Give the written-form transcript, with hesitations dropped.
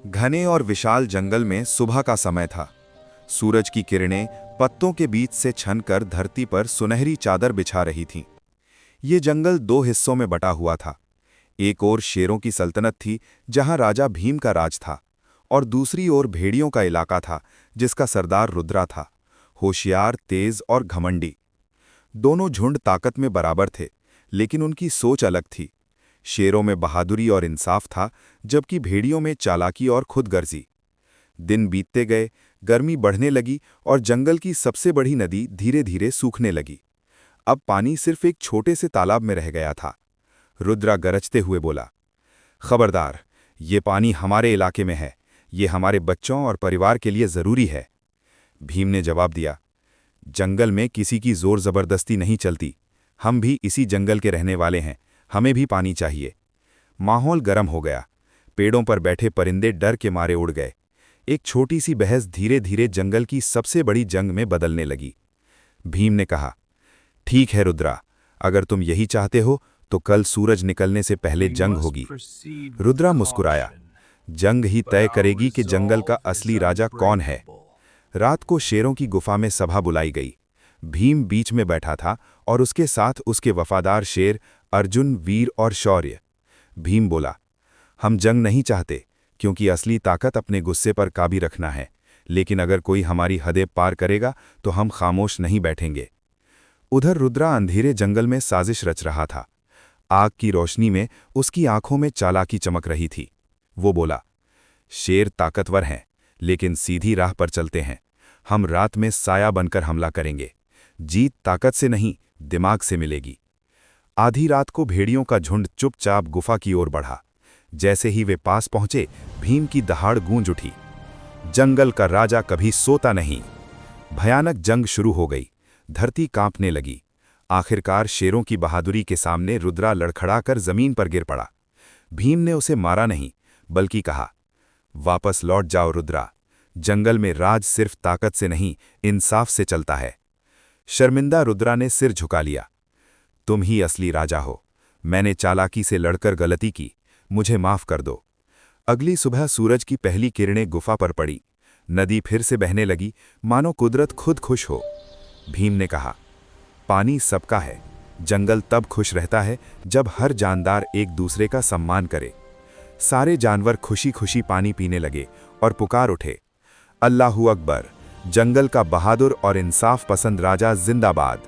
घने और विशाल जंगल में सुबह का समय था। सूरज की किरणें पत्तों के बीच से छनकर धरती पर सुनहरी चादर बिछा रही थीं। ये जंगल दो हिस्सों में बटा हुआ था। एक ओर शेरों की सल्तनत थी, जहां राजा भीम का राज था, और दूसरी ओर भेड़ियों का इलाका था, जिसका सरदार रुद्रा था, होशियार, तेज और घमंडी। दोनों झुंड ताकत में बराबर थे, लेकिन उनकी सोच अलग थी। शेरों में बहादुरी और इंसाफ था, जबकि भेड़ियों में चालाकी और खुदगर्जी। दिन बीतते गए, गर्मी बढ़ने लगी और जंगल की सबसे बड़ी नदी धीरे धीरे सूखने लगी। अब पानी सिर्फ एक छोटे से तालाब में रह गया था। रुद्रा गरजते हुए बोला, खबरदार, ये पानी हमारे इलाके में है। ये हमारे बच्चों और परिवार के लिए जरूरी है। भीम ने जवाब दिया, जंगल में किसी की जोर जबरदस्ती नहीं चलती। हम भी इसी जंगल के रहने वाले हैं, हमें भी पानी चाहिए। माहौल गर्म हो गया। पेड़ों पर बैठे परिंदे डर के मारे उड़ गए। एक छोटी सी बहस धीरे धीरे जंगल की सबसे बड़ी जंग में बदलने लगी। भीम ने कहा, ठीक है रुद्रा, अगर तुम यही चाहते हो तो कल सूरज निकलने से पहले जंग होगी। रुद्रा मुस्कुराया, जंग ही तय करेगी कि जंगल का असली राजा कौन है। रात को शेरों की गुफा में सभा बुलाई गई। भीम बीच में बैठा था और उसके साथ उसके वफादार शेर अर्जुन, वीर और शौर्य। भीम बोला, हम जंग नहीं चाहते, क्योंकि असली ताकत अपने गुस्से पर काबू रखना है, लेकिन अगर कोई हमारी हदें पार करेगा तो हम खामोश नहीं बैठेंगे। उधर रुद्रा अंधेरे जंगल में साजिश रच रहा था। आग की रोशनी में उसकी आंखों में चालाकी चमक रही थी। वो बोला, शेर ताकतवर हैं, लेकिन सीधी राह पर चलते हैं। हम रात में साया बनकर हमला करेंगे। जीत ताकत से नहीं, दिमाग से मिलेगी। आधी रात को भेड़ियों का झुंड चुपचाप गुफा की ओर बढ़ा। जैसे ही वे पास पहुंचे, भीम की दहाड़ गूंज उठी, जंगल का राजा कभी सोता नहीं। भयानक जंग शुरू हो गई। धरती कांपने लगी। आखिरकार शेरों की बहादुरी के सामने रुद्रा लड़खड़ाकर जमीन पर गिर पड़ा। भीम ने उसे मारा नहीं, बल्कि कहा, वापस लौट जाओ रुद्रा। जंगल में राज सिर्फ ताकत से नहीं, इंसाफ से चलता है। शर्मिंदा रुद्रा ने सिर झुका लिया, तुम ही असली राजा हो। मैंने चालाकी से लड़कर गलती की, मुझे माफ कर दो। अगली सुबह सूरज की पहली किरणें गुफा पर पड़ी। नदी फिर से बहने लगी, मानो कुदरत खुद खुश हो। भीम ने कहा, पानी सबका है। जंगल तब खुश रहता है जब हर जानदार एक दूसरे का सम्मान करे। सारे जानवर खुशी खुशी पानी पीने लगे और पुकार उठे, अल्लाहू अकबर, जंगल का बहादुर और इंसाफ पसंद राजा जिंदाबाद।